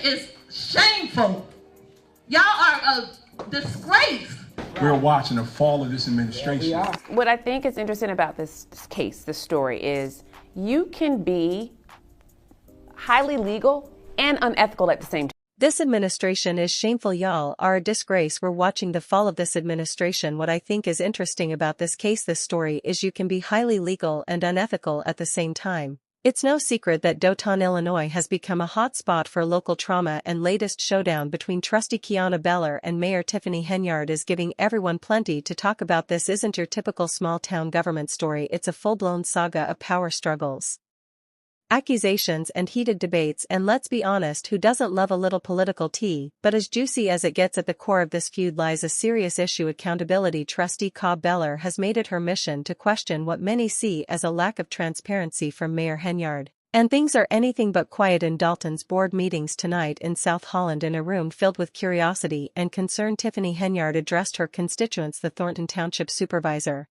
is shameful. Y'all are a disgrace. We're watching the fall of this administration. Yeah, what I think is interesting about this case, this story, is you can be highly legal and unethical at the same time. This administration is shameful, y'all are a disgrace. We're watching the fall of this administration. What I think is interesting about this case, this story, is you can be highly legal and unethical at the same time. It's no secret that Dothan, Illinois has become a hot spot for local trauma, and latest showdown between Trustee Kiana Beller and Mayor Tiffany Henyard is giving everyone plenty to talk about. This isn't your typical small-town government story, it's a full-blown saga of power struggles, accusations and heated debates, and let's be honest, who doesn't love a little political tea? But as juicy as it gets, at the core of this feud lies a serious issue: accountability. Trustee Beller has made it her mission to question what many see as a lack of transparency from Mayor Henyard. And things are anything but quiet in Dalton's board meetings tonight in South Holland. In a room filled with curiosity and concern, Tiffany Henyard addressed her constituents, the Thornton Township Supervisor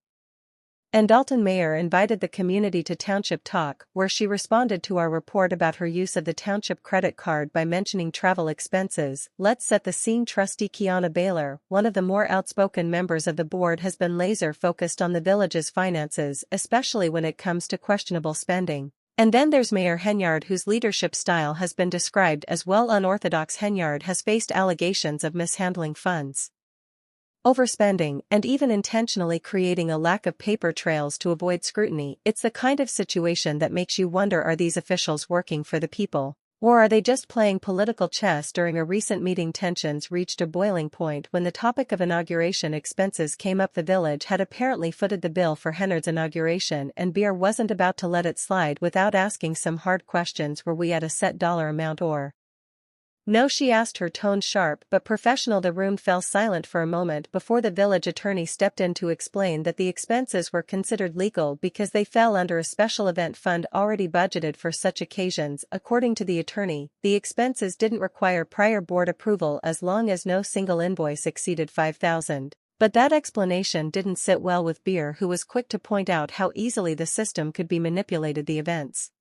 and Dalton Mayor invited the community to Township Talk, where she responded to our report about her use of the Township credit card by mentioning travel expenses. Let's set the scene. Trustee Kiana Beller, one of the more outspoken members of the board, has been laser-focused on the village's finances, especially when it comes to questionable spending. And then there's Mayor Henyard, whose leadership style has been described as well unorthodox. Henyard has faced allegations of mishandling funds, overspending, and even intentionally creating a lack of paper trails to avoid scrutiny. It's the kind of situation that makes you wonder, are these officials working for the people, or are they just playing political chess? During a recent meeting, tensions reached a boiling point when the topic of inauguration expenses came up. The village had apparently footed the bill for Henyard's inauguration, and Beer wasn't about to let it slide without asking some hard questions. Were we at a set dollar amount or no? She asked, her tone sharp but professional. The room fell silent for a moment before the village attorney stepped in to explain that the expenses were considered legal because they fell under a special event fund already budgeted for such occasions. According to the attorney, the expenses didn't require prior board approval as long as no single invoice exceeded $5,000. But that explanation didn't sit well with Beer, who was quick to point out how easily the system could be manipulated. The events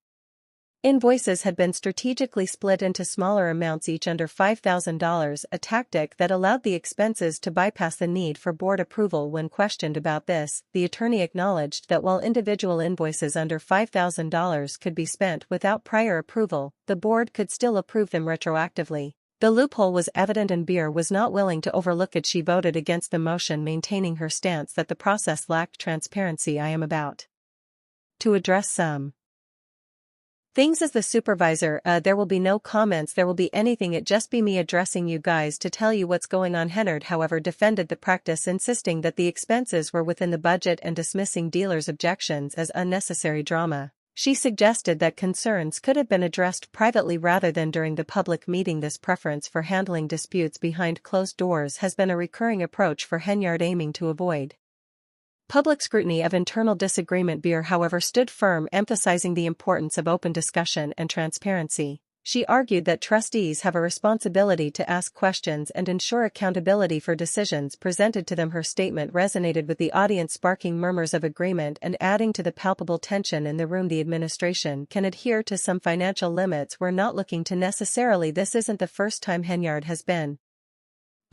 invoices had been strategically split into smaller amounts, each under $5,000, a tactic that allowed the expenses to bypass the need for board approval. When questioned about this, the attorney acknowledged that while individual invoices under $5,000 could be spent without prior approval, the board could still approve them retroactively. The loophole was evident, and Beer was not willing to overlook it. She voted against the motion, maintaining her stance that the process lacked transparency. I am about to address some things as the supervisor. There will be no comments, there will be anything, it just be me addressing you guys to tell you what's going on. Henyard, however, defended the practice, insisting that the expenses were within the budget and dismissing dealers' objections as unnecessary drama. She suggested that concerns could have been addressed privately rather than during the public meeting. This preference for handling disputes behind closed doors has been a recurring approach for Henyard, aiming to avoid public scrutiny of internal disagreement. Beer, however, stood firm, emphasizing the importance of open discussion and transparency. She argued that trustees have a responsibility to ask questions and ensure accountability for decisions presented to them. Her statement resonated with the audience, sparking murmurs of agreement and adding to the palpable tension in the room. The administration can adhere to some financial limits. We're not looking to necessarily. This isn't the first time Henyard has been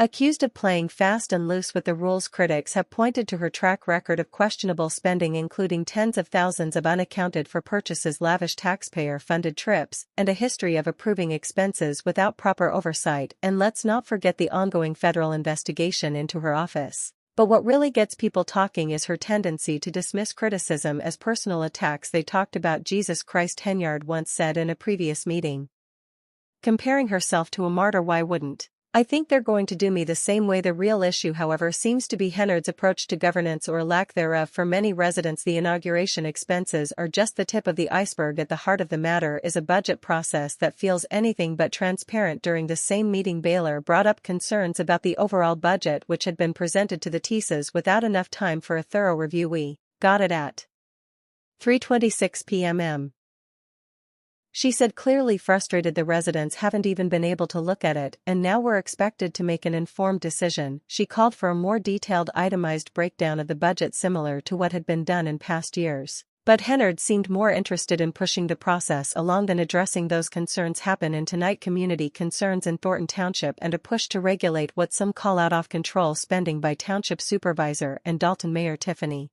accused of playing fast and loose with the rules. Critics have pointed to her track record of questionable spending, including tens of thousands of unaccounted for purchases, lavish taxpayer-funded trips, and a history of approving expenses without proper oversight. And let's not forget the ongoing federal investigation into her office. But what really gets people talking is her tendency to dismiss criticism as personal attacks. They talked about Jesus Christ, Henyard once said in a previous meeting, comparing herself to a martyr. Why wouldn't I think they're going to do me the same way? The real issue, however, seems to be Henyard's approach to governance, or lack thereof. For many residents, the inauguration expenses are just the tip of the iceberg. At the heart of the matter is a budget process that feels anything but transparent. During the same meeting, Beller brought up concerns about the overall budget, which had been presented to the TSAs without enough time for a thorough review. We got it at 3:26 p.m. She said, clearly frustrated. The residents haven't even been able to look at it, and now we're expected to make an informed decision. She called for a more detailed, itemized breakdown of the budget, similar to what had been done in past years. But Henyard seemed more interested in pushing the process along than addressing those concerns happen in tonight community concerns in Thornton Township and a push to regulate what some call out-of-control spending by Township Supervisor and Dalton Mayor Tiffany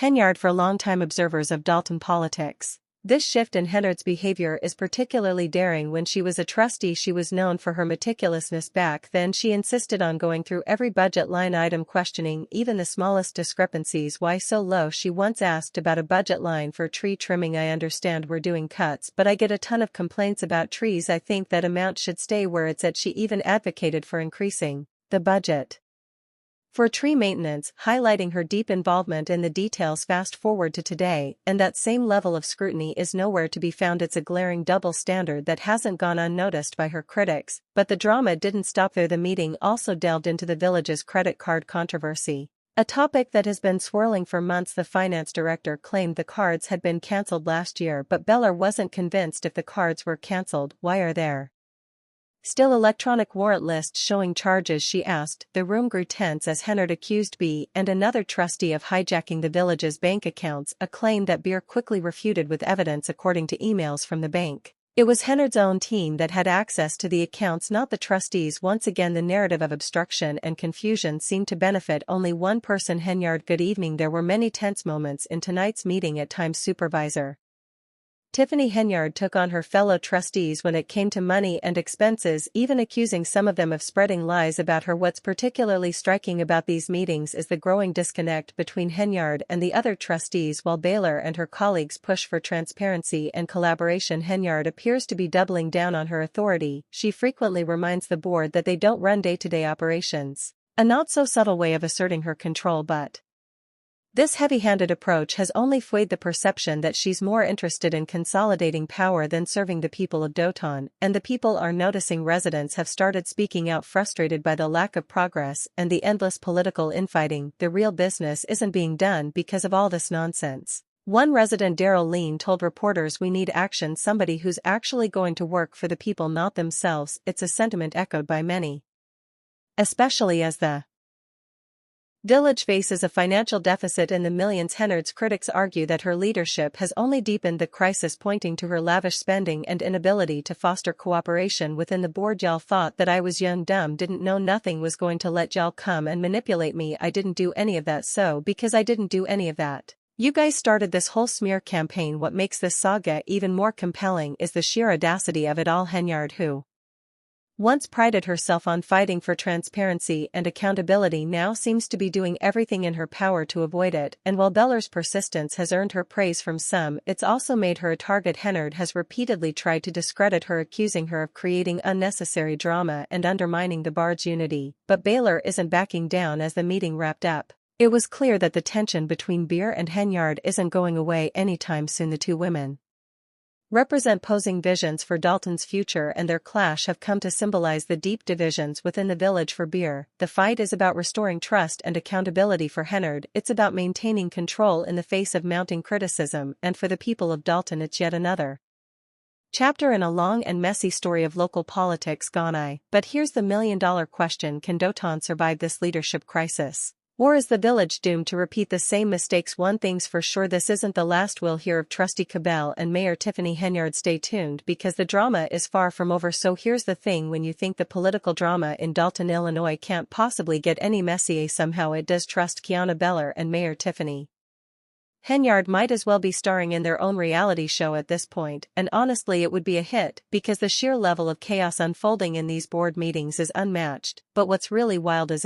Henyard. For longtime observers of Dalton politics, this shift in Henyard's behavior is particularly daring. When she was a trustee, she was known for her meticulousness. Back then, she insisted on going through every budget line item, questioning even the smallest discrepancies. Why so low? She once asked about a budget line for tree trimming. I understand we're doing cuts, but I get a ton of complaints about trees. I think that amount should stay where it's at. She even advocated for increasing the budget for tree maintenance, highlighting her deep involvement in the details. Fast forward to today, and that same level of scrutiny is nowhere to be found. It's a glaring double standard that hasn't gone unnoticed by her critics. But the drama didn't stop there. The meeting also delved into the village's credit card controversy, a topic that has been swirling for months. The finance director claimed the cards had been cancelled last year, but Beller wasn't convinced. If the cards were cancelled, why are there still electronic warrant lists showing charges? She asked. The room grew tense as Henyard accused B and another trustee of hijacking the village's bank accounts, a claim that Beer quickly refuted with evidence. According to emails from the bank, it was Henyard's own team that had access to the accounts, not the trustees. Once again, the narrative of obstruction and confusion seemed to benefit only one person, Henyard. Good evening. There were many tense moments in tonight's meeting. At times, Supervisor Tiffany Henyard took on her fellow trustees when it came to money and expenses, even accusing some of them of spreading lies about her. What's particularly striking about these meetings is the growing disconnect between Henyard and the other trustees. While Baylor and her colleagues push for transparency and collaboration, Henyard appears to be doubling down on her authority. She frequently reminds the board that they don't run day-to-day operations, a not-so-subtle way of asserting her control. But this heavy-handed approach has only fueled the perception that she's more interested in consolidating power than serving the people of Dalton, and the people are noticing. Residents have started speaking out, frustrated by the lack of progress and the endless political infighting. The real business isn't being done because of all this nonsense. One resident, Daryl Lean, told reporters, "We need action, somebody who's actually going to work for the people, not themselves." It's a sentiment echoed by many, especially as the village faces a financial deficit in the millions. Henyard's critics argue that her leadership has only deepened the crisis, pointing to her lavish spending and inability to foster cooperation within the board. "Y'all thought that I was young, dumb, didn't know nothing was going to let y'all come and manipulate me. I didn't do any of that. So because I didn't do any of that, you guys started this whole smear campaign." What makes this saga even more compelling is the sheer audacity of it all. Henyard, who once prided herself on fighting for transparency and accountability, now seems to be doing everything in her power to avoid it. And while Beller's persistence has earned her praise from some, it's also made her a target. Henyard has repeatedly tried to discredit her, accusing her of creating unnecessary drama and undermining the board's unity. But Baylor isn't backing down. As the meeting wrapped up, it was clear that the tension between Beer and Henyard isn't going away anytime soon. The two women represent opposing visions for Dalton's future, and their clash have come to symbolize the deep divisions within the village. For Beer, the fight is about restoring trust and accountability. For Henyard, it's about maintaining control in the face of mounting criticism. And for the people of Dalton, it's yet another chapter in a long and messy story of local politics gone awry. But here's the million-dollar question: can Dalton survive this leadership crisis? Or is the village doomed to repeat the same mistakes? One thing's for sure, this isn't the last we'll hear of Trustee Cabell and Mayor Tiffany Henyard. Stay tuned, because the drama is far from over. So here's the thing: when you think the political drama in Dalton, Illinois can't possibly get any messier, somehow it does. Trust Kiana Beller and Mayor Tiffany Henyard might as well be starring in their own reality show at this point, and honestly it would be a hit, because the sheer level of chaos unfolding in these board meetings is unmatched. But what's really wild is